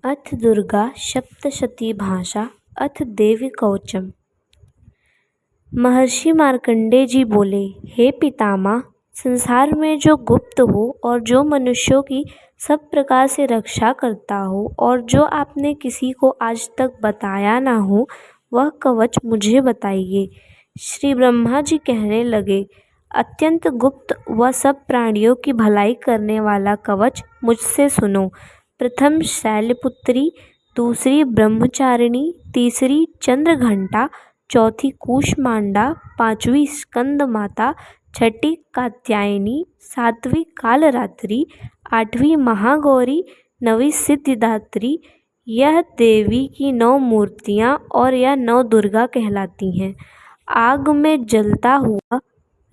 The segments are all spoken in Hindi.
अथ दुर्गा सप्तशती भाषा अथ देवी कवचम। महर्षि मार्कंडेय जी बोले, हे पितामह, संसार में जो गुप्त हो और जो मनुष्यों की सब प्रकार से रक्षा करता हो और जो आपने किसी को आज तक बताया ना हो, वह कवच मुझे बताइए। श्री ब्रह्मा जी कहने लगे, अत्यंत गुप्त व सब प्राणियों की भलाई करने वाला कवच मुझसे सुनो। प्रथम शैलपुत्री, दूसरी ब्रह्मचारिणी, तीसरी चंद्रघंटा, चौथी कूष्मांडा, पांचवी स्कंद माता, छठी कात्यायनी, सातवीं कालरात्रि, आठवीं महागौरी, नवीं सिद्धिदात्री। यह देवी की 9 मूर्तियां और यह 9 दुर्गा कहलाती हैं। आग में जलता हुआ,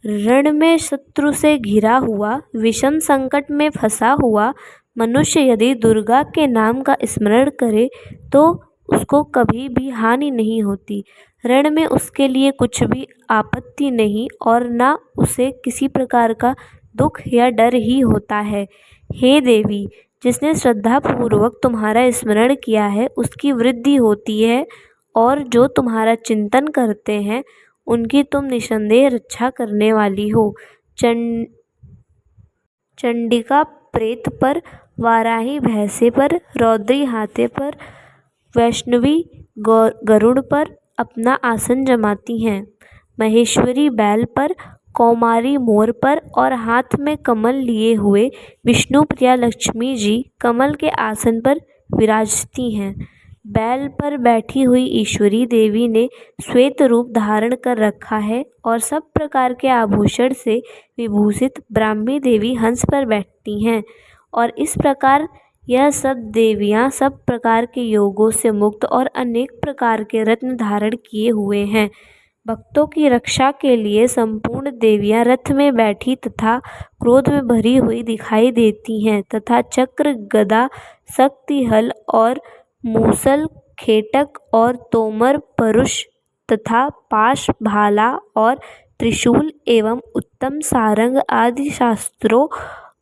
रण में शत्रु से घिरा हुआ, विषम संकट में फंसा हुआ मनुष्य यदि दुर्गा के नाम का स्मरण करे तो उसको कभी भी हानि नहीं होती। रण में उसके लिए कुछ भी आपत्ति नहीं और ना उसे किसी प्रकार का दुख या डर ही होता है। हे देवी, जिसने श्रद्धा पूर्वक तुम्हारा स्मरण किया है उसकी वृद्धि होती है और जो तुम्हारा चिंतन करते हैं उनकी तुम निसंदेह रक्षा करने वाली हो। चंडिका प्रेत पर, वाराही भैंसे पर, रौद्री हाथे पर, वैष्णवी गरुड़ पर अपना आसन जमाती हैं। महेश्वरी बैल पर, कौमारी मोर पर और हाथ में कमल लिए हुए विष्णुप्रिया लक्ष्मी जी कमल के आसन पर विराजती हैं। बैल पर बैठी हुई ईश्वरी देवी ने श्वेत रूप धारण कर रखा है और सब प्रकार के आभूषण से विभूषित ब्राह्मी देवी हंस पर बैठती हैं। और इस प्रकार यह सब देवियां सब प्रकार के योगों से मुक्त और अनेक प्रकार के रत्न धारण किए हुए हैं। भक्तों की रक्षा के लिए संपूर्ण देवियां रथ में बैठी तथा क्रोध में भरी हुई दिखाई देती हैं तथा चक्र, गदा, शक्ति हल और मूसल, खेटक और तोमर, परुष तथा पाश, भाला और त्रिशूल एवं उत्तम सारंग आदि शास्त्रों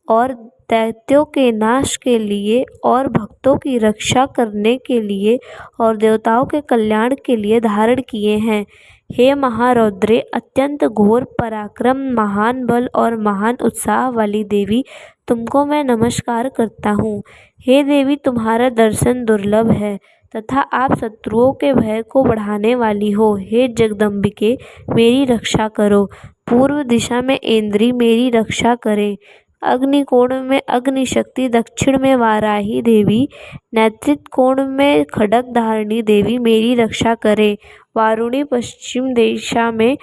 और दैत्यों के नाश के लिए और भक्तों की रक्षा करने के लिए और देवताओं के कल्याण के लिए धारण किए हैं। हे महारौद्रे, अत्यंत घोर पराक्रम, महान बल और महान उत्साह वाली देवी, तुमको मैं नमस्कार करता हूँ। हे देवी, तुम्हारा दर्शन दुर्लभ है तथा आप शत्रुओं के भय को बढ़ाने वाली हो। हे जगदम्बिके, मेरी रक्षा करो। पूर्व दिशा में इंद्री मेरी रक्षा करें। अग्निकोण में अग्निशक्ति, दक्षिण में वाराही देवी, नैत्रिक कोण में खड्ग धारिणी देवी मेरी रक्षा करें। वारुणी, पश्चिम दिशा में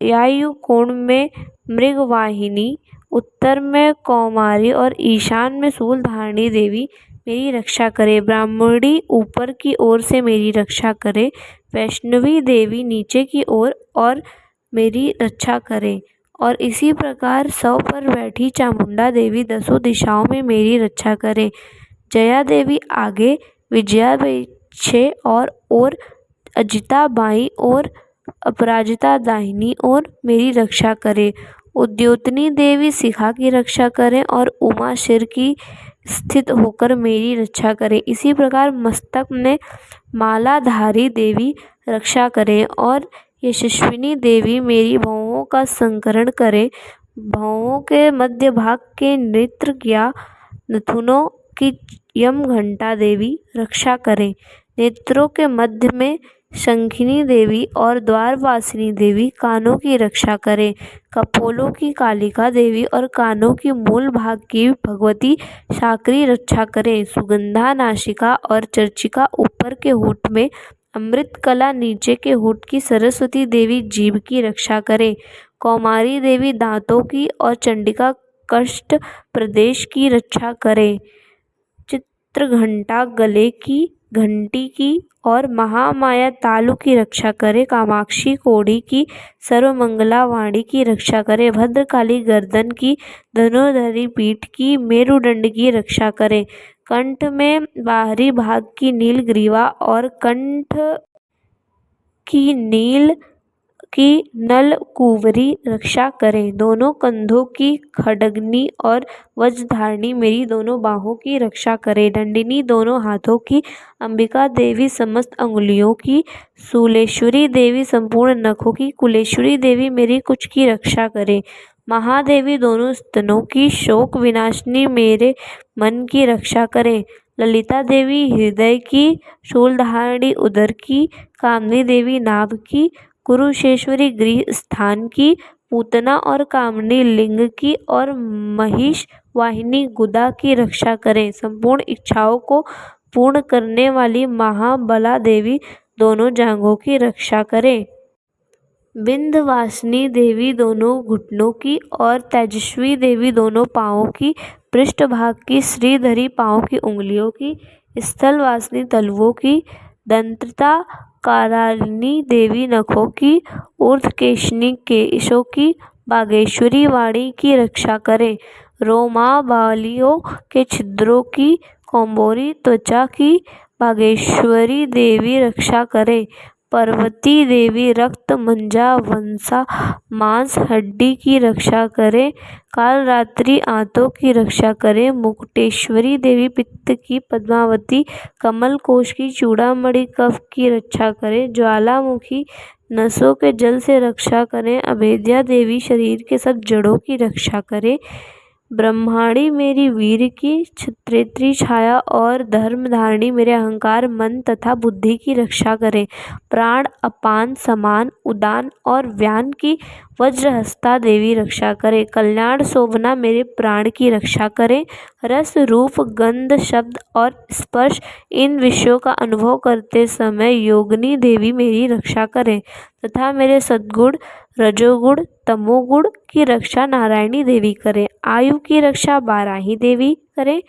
वायु कोण में मृगवाहिनी, उत्तर में कौमारी और ईशान में शूलधारिणी देवी मेरी रक्षा करे। ब्राह्मणी ऊपर की ओर से मेरी रक्षा करे। वैष्णवी देवी नीचे की ओर और मेरी रक्षा करे। और इसी प्रकार 100 पर बैठी चामुंडा देवी 10 दिशाओं में मेरी रक्षा करे। जया देवी आगे, विजया पीछे और अजिता बाईं और अपराजिता दाहिनी ओर मेरी रक्षा करे। उद्योतनी देवी शिखा की रक्षा करें और उमा सिर की स्थित होकर मेरी रक्षा करें। इसी प्रकार मस्तक में मालाधारी देवी रक्षा करें और यशस्विनी देवी मेरी भौहों का संकरण करे। भौहों के मध्य भाग के नेत्र या नथुनों की यम घंटा देवी रक्षा करें। नेत्रों के मध्य में शंखिनी देवी और द्वारवासिनी देवी कानों की रक्षा करें। कपोलों की कालिका देवी और कानों की मूल भाग की भगवती शाकरी रक्षा करें। सुगंधा नासिका और चर्चिका ऊपर के होठ में, अमृत कला नीचे के होठ की सरस्वती देवी जीभ की रक्षा करें। कौमारी देवी दांतों की और चंडिका कष्ट प्रदेश की रक्षा करें। चित्रघंटा गले की, घंटी की और महामाया तालु की रक्षा करे। कामाक्षी कोड़ी की, सर्वमंगला वाणी की रक्षा करे। भद्रकाली गर्दन की, धनुर्धरी पीठ की, मेरुदंड की रक्षा करे। कंठ में बाहरी भाग की नीलग्रीवा और कंठ की नील की नलकूबरी रक्षा करें। दोनों कंधों की खड्गनी और वज्रधारिणी मेरी दोनों बाहों की रक्षा करें। दंडिनी दोनों हाथों की, अंबिका देवी समस्त अंगुलियों की, शूलेश्वरी देवी संपूर्ण नखों की, कुलेश्वरी देवी मेरी कुछ की रक्षा करें। महादेवी दोनों स्तनों की, शोक विनाशिनी मेरे मन की रक्षा करें। ललिता देवी हृदय की, शूलधारिणी उदर की, कामनी देवी नाभ की, कुरुशेश्वरी गृह स्थान की, पूतना और कामनी लिंग की और महिष वाहिनी गुदा की रक्षा करें। संपूर्ण इच्छाओं को पूर्ण करने वाली महाबला देवी दोनों जांघों की रक्षा करें। विंध्यवासिनी देवी दोनों घुटनों की और तेजस्वी देवी दोनों पाँवों की, पृष्ठभाग की, श्रीधरी पाँव की उंगलियों की, स्थलवासिनी तलवों की, दंत्रिता कारालिनी देवी नखों की, ऊर्ध्वकेशिनी केशों की, बागेश्वरी वाणी की रक्षा करें। रोमावलियों के छिद्रों की, कौम्बोरी त्वचा की, बागेश्वरी देवी रक्षा करें। पार्वती देवी रक्त मंजा वंसा मांस हड्डी की रक्षा करें। कालरात्रि आंतों की रक्षा करें। मुकुटेश्वरी देवी पित्त की, पद्मावती कमल कोश की, चूड़ामणि कफ की रक्षा करें। ज्वालामुखी नसों के जल से रक्षा करें। अभेद्या देवी शरीर के सब जड़ों की रक्षा करें। ब्रह्माणी मेरी वीर की, क्षत्रेत्री छाया और धर्मधारिणी मेरे अहंकार मन तथा बुद्धि की रक्षा करें। प्राण अपान समान उदान और व्यान की, वज्रहस्ता देवी रक्षा करें। कल्याण शोभना मेरे प्राण की रक्षा करें। रस रूप गंध शब्द और स्पर्श इन विषयों का अनुभव करते समय योगिनी देवी मेरी रक्षा करें तथा मेरे सद्गुण रजोगुण तमोगुण की रक्षा नारायणी देवी करें। आयु की रक्षा बाराही देवी करें।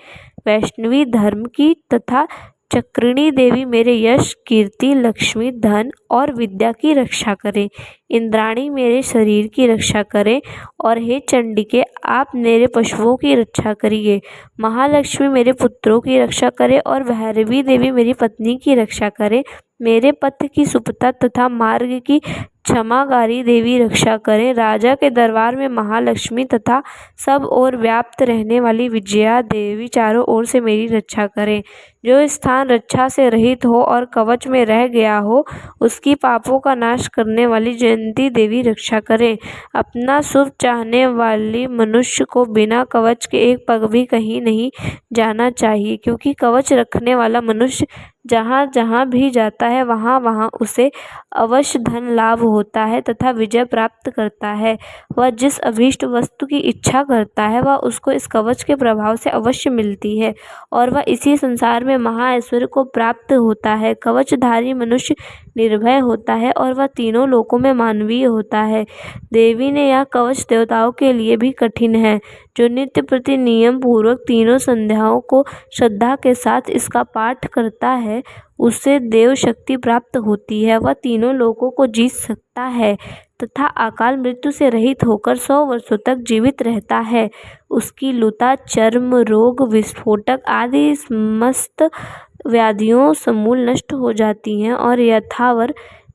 वैष्णवी धर्म की तथा चक्रिणी देवी मेरे यश कीर्ति लक्ष्मी धन और विद्या की रक्षा करें। इंद्राणी मेरे शरीर की रक्षा करें और हे चंडिके आप मेरे पशुओं की रक्षा करिए। महालक्ष्मी मेरे पुत्रों की रक्षा करे और भैरवी देवी मेरी पत्नी की रक्षा करे। मेरे पथ की सुपता तथा मार्ग की क्षमाकारी देवी रक्षा करें। राजा के दरबार में महालक्ष्मी तथा सब ओर व्याप्त रहने वाली विजया देवी चारों ओर से मेरी रक्षा करें। जो स्थान रक्षा से रहित हो और कवच में रह गया हो उसकी पापों का नाश करने वाली जयंती देवी रक्षा करें। अपना शुभ चाहने वाली मनुष्य को बिना कवच के एक पग भी कहीं नहीं जाना चाहिए, क्योंकि कवच रखने वाला मनुष्य जहाँ जहाँ भी जाता है वहाँ वहाँ उसे अवश्य धन लाभ होता है तथा विजय प्राप्त करता है। वह जिस अभीष्ट वस्तु की इच्छा करता है वह उसको इस कवच के प्रभाव से अवश्य मिलती है और वह इसी संसार में महाऐश्वर्य को प्राप्त होता है। कवचधारी मनुष्य निर्भय होता है और वह तीनों लोकों में मानवीय होता है। देवी ने यह कवच देवताओं के लिए भी कठिन है। जो नित्य प्रति नियम पूर्वक तीनों संध्याओं को श्रद्धा के साथ इसका पाठ करता है उसे देव शक्ति प्राप्त होती है। वह तीनों लोकों को जीत सकता है तथा अकाल मृत्यु से रहित होकर 100 वर्षों तक जीवित रहता है। उसकी लुता चर्म रोग विस्फोटक आदि समस्त व्याधियों समूल नष्ट हो जाती हैं और यथावर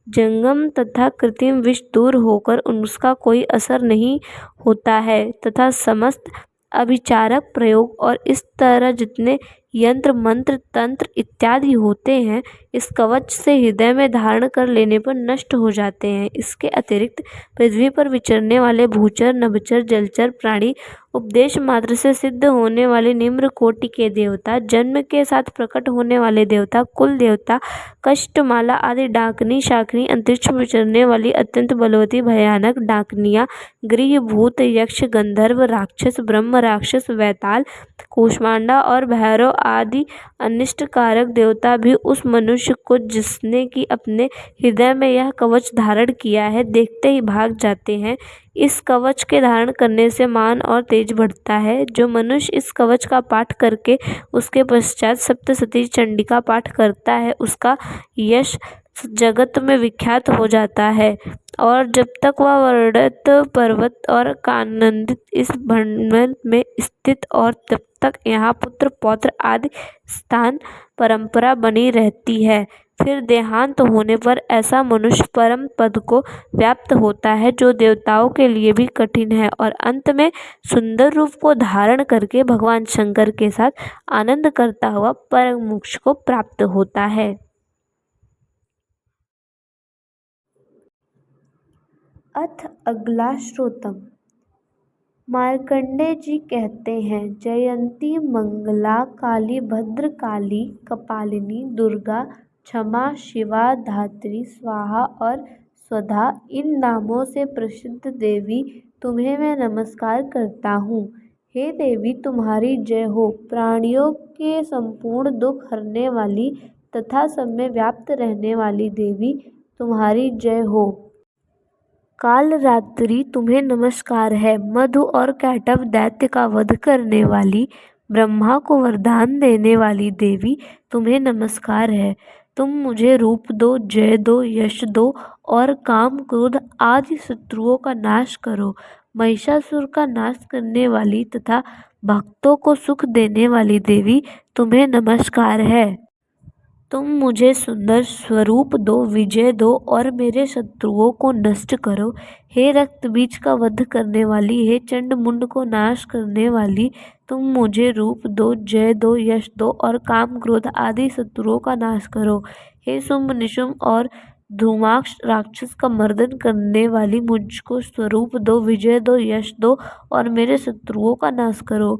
जंगम तथा कृत्रिम विष दूर होकर उसका कोई असर नहीं होता है तथा समस्त अभिचारक प्रयोग और इस तरह जितने यंत्र मंत्र तंत्र इत्यादि होते हैं इस कवच से हृदय में धारण कर लेने पर नष्ट हो जाते हैं। इसके अतिरिक्त पृथ्वी पर विचरने वाले भूचर नभचर जलचर प्राणी, उपदेश मात्र से सिद्ध होने वाले निम्न कोटि के देवता, जन्म के साथ प्रकट होने वाले देवता, कुल देवता, कष्टमाला आदि डाकनी शाकनी, अंतरिक्ष में विचरने वाली अत्यंत बलवती भयानक डाकनियाँ, गृह भूत यक्ष गंधर्व राक्षस ब्रह्म राक्षस वैताल कूष्मांडा और भैरव आदि अनिष्टकारक देवता भी उस मनुष्य को जिसने कि अपने हृदय में यह कवच धारण किया है देखते ही भाग जाते हैं। इस कवच के धारण करने से मान और तेज बढ़ता है। जो मनुष्य इस कवच का पाठ करके उसके पश्चात सप्तशती चंडिका पाठ करता है उसका यश जगत में विख्यात हो जाता है और जब तक वह वर्णित पर्वत और कानंदित इस भंडल में स्थित और तब तक यहाँ पुत्र पौत्र आदि स्थान परंपरा बनी रहती है। फिर देहांत होने पर ऐसा मनुष्य परम पद को व्याप्त होता है जो देवताओं के लिए भी कठिन है, और अंत में सुंदर रूप को धारण करके भगवान शंकर के साथ आनंद करता हुआ परम मोक्ष को प्राप्त होता है। अथ अगला श्रोतम। मार्कंडेय जी कहते हैं, जयंती मंगला काली भद्रकाली कपालिनी दुर्गा क्षमा शिवा धात्री स्वाहा और स्वधा, इन नामों से प्रसिद्ध देवी तुम्हें मैं नमस्कार करता हूँ। हे देवी, तुम्हारी जय हो। प्राणियों के संपूर्ण दुख हरने वाली तथा सब में व्याप्त रहने वाली देवी तुम्हारी जय हो। काल रात्रि तुम्हें नमस्कार है। मधु और कैटव दैत्य का वध करने वाली, ब्रह्मा को वरदान देने वाली देवी तुम्हें नमस्कार है। तुम मुझे रूप दो, जय दो, यश दो और काम क्रोध आदि शत्रुओं का नाश करो। महिषासुर का नाश करने वाली तथा भक्तों को सुख देने वाली देवी तुम्हें नमस्कार है। तुम मुझे सुंदर स्वरूप दो, विजय दो और मेरे शत्रुओं को नष्ट करो। हे रक्त बीज का वध करने वाली, हे चंड मुंड को नाश करने वाली, तुम मुझे रूप दो, जय दो, यश दो और काम क्रोध आदि शत्रुओं का नाश करो। हे शुंभ निशुंभ और धूमाक्ष राक्षस का मर्दन करने वाली, मुझको स्वरूप दो, विजय दो, यश दो और मेरे शत्रुओं का नाश करो।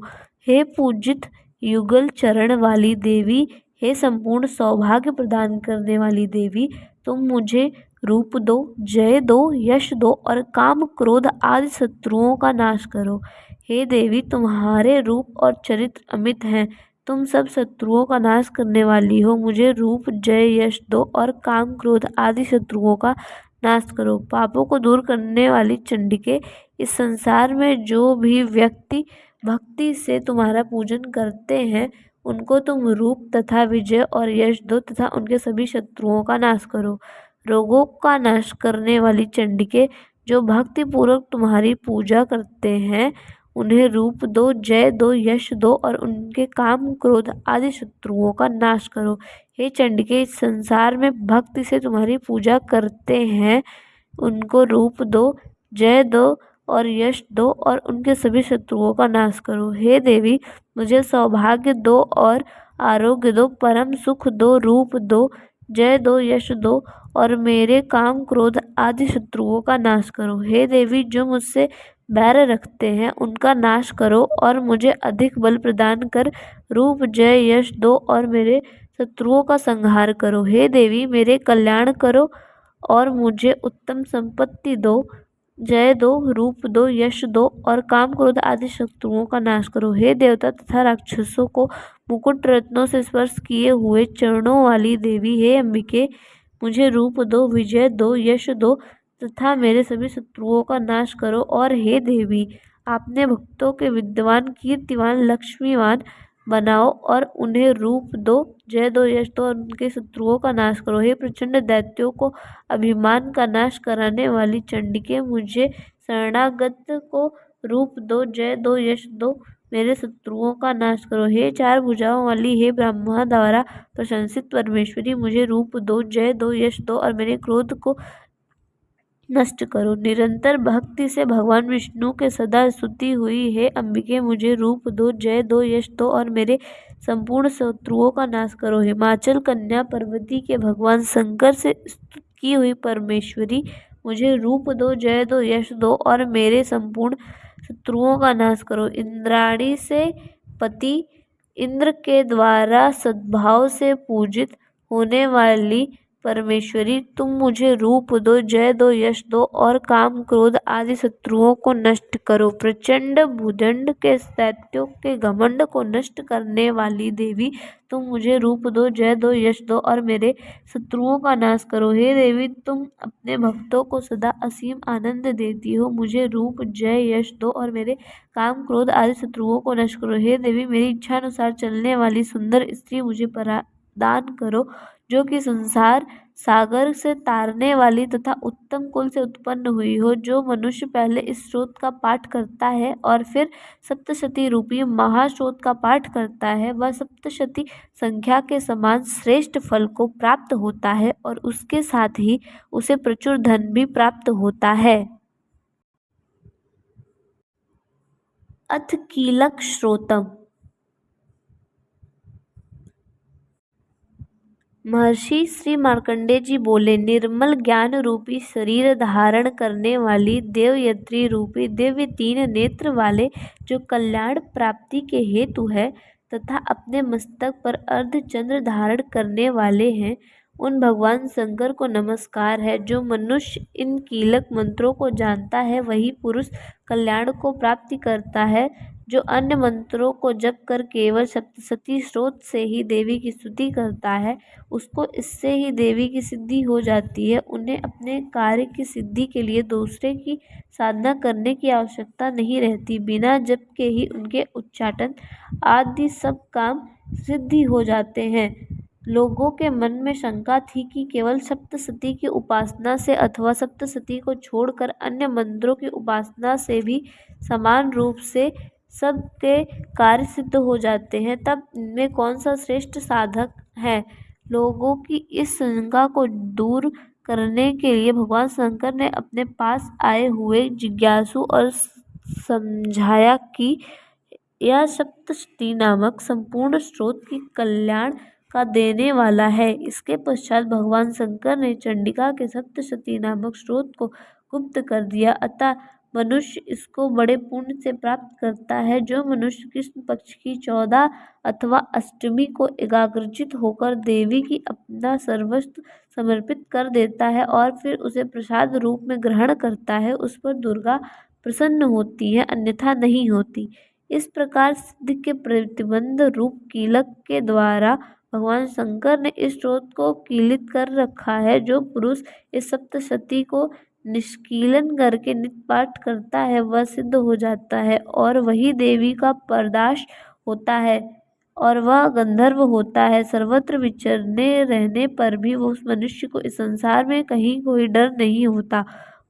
हे पूजित युगल चरण वाली देवी, हे संपूर्ण सौभाग्य प्रदान करने वाली देवी, तुम मुझे रूप दो, जय दो, यश दो और काम क्रोध आदि शत्रुओं का नाश करो। हे देवी, तुम्हारे रूप और चरित्र अमित हैं। तुम सब शत्रुओं का नाश करने वाली हो। मुझे रूप, जय, यश दो और काम क्रोध आदि शत्रुओं का नाश करो। पापों को दूर करने वाली चंडिके, इस संसार में जो भी व्यक्ति भक्ति से तुम्हारा पूजन करते हैं, उनको तुम रूप तथा विजय और यश दो तथा उनके सभी शत्रुओं का नाश करो। रोगों का नाश करने वाली चंडिके, जो भक्ति पूर्वक तुम्हारी पूजा करते हैं, उन्हें रूप दो, जय दो, यश दो और उनके काम क्रोध आदि शत्रुओं का नाश करो। हे चंडिके, इस संसार में भक्ति से तुम्हारी पूजा करते हैं, उनको रूप दो, जय दो और यश दो और उनके सभी शत्रुओं का नाश करो। हे देवी, मुझे सौभाग्य दो और आरोग्य दो, परम सुख दो, रूप दो, जय दो, यश दो और मेरे काम क्रोध आदि शत्रुओं का नाश करो। हे देवी, जो मुझसे बैर रखते हैं उनका नाश करो और मुझे अधिक बल प्रदान कर रूप, जय, यश दो और मेरे शत्रुओं का संहार करो। हे देवी, मेरे कल्याण करो और मुझे उत्तम संपत्ति दो, जय दो, रूप दो, यश दो और काम क्रोध आदि शत्रुओं का नाश करो। हे देवता तथा राक्षसों को मुकुट रत्नों से स्पर्श किए हुए चरणों वाली देवी, हे अंबिके, मुझे रूप दो, विजय दो, यश दो तथा मेरे सभी शत्रुओं का नाश करो। और हे देवी, आपने भक्तों के विद्वान, कीर्तिवान, लक्ष्मीवान बनाओ और उन्हें रूप दो, जय दो, यश दो और उनके शत्रुओं का नाश करो। हे प्रचंड दैत्यों को अभिमान का नाश कराने वाली चंडिके, मुझे शरणागत को रूप दो, जय दो, यश दो, मेरे शत्रुओं का नाश करो। हे चार भुजाओं वाली, हे ब्रह्मा द्वारा प्रशंसित परमेश्वरी, मुझे रूप दो, जय दो, यश दो और मेरे क्रोध को नष्ट करो। निरंतर भक्ति से भगवान विष्णु के सदा स्तुति हुई, हे अंबिके, मुझे रूप दो, जय दो, यश दो और मेरे संपूर्ण शत्रुओं का नाश करो। हिमाचल कन्या पर्वती के भगवान शंकर से स्तुत की हुई परमेश्वरी, मुझे रूप दो, जय दो, यश दो और मेरे संपूर्ण शत्रुओं का नाश करो। इंद्राणी से पति इंद्र के द्वारा सद्भाव से पूजित होने वाली परमेश्वरी, तुम मुझे रूप दो, जय दो, यश दो और काम क्रोध आदि शत्रुओं को नष्ट करो। प्रचंड भुजंड के दैत्यों के घमंड को नष्ट करने वाली देवी, तुम मुझे रूप दो, जय दो, यश दो और मेरे शत्रुओं का नाश करो। हे देवी, तुम अपने भक्तों को सदा असीम आनंद देती हो। मुझे रूप, जय, यश दो और मेरे काम क्रोध आदि शत्रुओं को नष्ट करो। हे देवी, मेरी इच्छा अनुसार चलने वाली सुंदर स्त्री मुझे प्रदान करो, जो कि संसार सागर से तारने वाली तथा उत्तम कुल से उत्पन्न हुई हो। जो मनुष्य पहले इस स्रोत का पाठ करता है और फिर सप्तशती रूपी महास्रोत का पाठ करता है, वह सप्तशती संख्या के समान श्रेष्ठ फल को प्राप्त होता है और उसके साथ ही उसे प्रचुर धन भी प्राप्त होता है। अथ कीलक श्रोतम। महर्षि श्री मार्कंडेय जी बोले, निर्मल ज्ञान रूपी शरीर धारण करने वाली देवयत्री रूपी दिव्य तीन नेत्र वाले, जो कल्याण प्राप्ति के हेतु है तथा अपने मस्तक पर अर्धचंद्र धारण करने वाले हैं, उन भगवान शंकर को नमस्कार है। जो मनुष्य इन कीलक मंत्रों को जानता है, वही पुरुष कल्याण को प्राप्ति करता है। जो अन्य मंत्रों को जप कर केवल सप्तशती स्रोत से ही देवी की स्तुति करता है, उसको इससे ही देवी की सिद्धि हो जाती है। उन्हें अपने कार्य की सिद्धि के लिए दूसरे की साधना करने की आवश्यकता नहीं रहती। बिना जप के ही उनके उच्चाटन आदि सब काम सिद्धि हो जाते हैं। लोगों के मन में शंका थी कि केवल सप्तशती की उपासना से अथवा सप्तशती को छोड़कर अन्य मंत्रों की उपासना से भी समान रूप से सबके कार्य सिद्ध हो जाते हैं, तब इनमें कौन सा श्रेष्ठ साधक है। लोगों की इस शंका को दूर करने के लिए भगवान शंकर ने अपने पास आए हुए जिज्ञासु और समझाया कि यह सप्तशती नामक संपूर्ण स्रोत की कल्याण का देने वाला है। इसके पश्चात भगवान शंकर ने चंडिका के सप्तशती नामक स्रोत को गुप्त कर दिया। अतः मनुष्य इसको बड़े पुण्य से प्राप्त करता है। जो मनुष्य कृष्ण पक्ष की 14 अथवा अष्टमी को एकाग्रचित होकर देवी की अपना सर्वस्व समर्पित कर देता है और फिर उसे प्रसाद रूप में ग्रहण करता है, उस पर दुर्गा प्रसन्न होती है, अन्यथा नहीं होती। इस प्रकार सिद्ध के प्रतिबंध रूप कीलक के द्वारा भगवान शंकर ने इस स्रोत को कीलित कर रखा है। जो पुरुष इस सप्तशती को निष्कीलन करके नित्य पाठ करता है, वह सिद्ध हो जाता है और वही देवी का परदाश होता है और वह गंधर्व होता है। सर्वत्र विचरने रहने पर भी उस मनुष्य को इस संसार में कहीं कोई डर नहीं होता।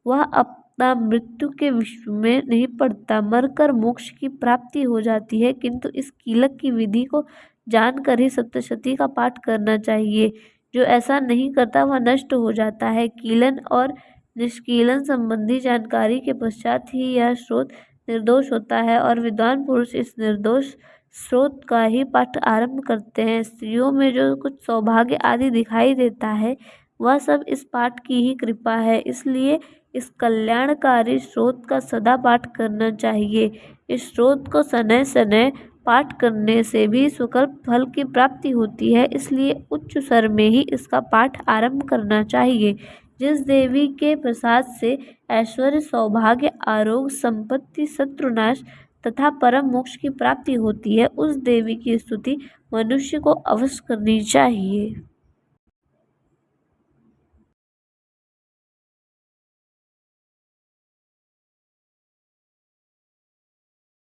वह अपना मृत्यु के विश्व में नहीं पड़ता, मरकर मोक्ष की प्राप्ति हो जाती है। किंतु इस कीलक की विधि को जानकर ही सप्तशती का पाठ करना चाहिए। जो ऐसा नहीं करता वह नष्ट हो जाता है। कीलन और निष्कीलन संबंधी जानकारी के पश्चात ही यह स्रोत निर्दोष होता है और विद्वान पुरुष इस निर्दोष स्रोत का ही पाठ आरंभ करते हैं। स्त्रियों में जो कुछ सौभाग्य आदि दिखाई देता है, वह सब इस पाठ की ही कृपा है। इसलिए इस कल्याणकारी स्रोत का सदा पाठ करना चाहिए। इस स्रोत को सनय सनय पाठ करने से भी स्वकल्प फल की प्राप्ति होती है। इसलिए उच्च स्वर में ही इसका पाठ आरंभ करना चाहिए। जिस देवी के प्रसाद से ऐश्वर्य, सौभाग्य, आरोग्य, संपत्ति, शत्रुनाश तथा परम मोक्ष की प्राप्ति होती है, उस देवी की स्तुति मनुष्य को अवश्य करनी चाहिए।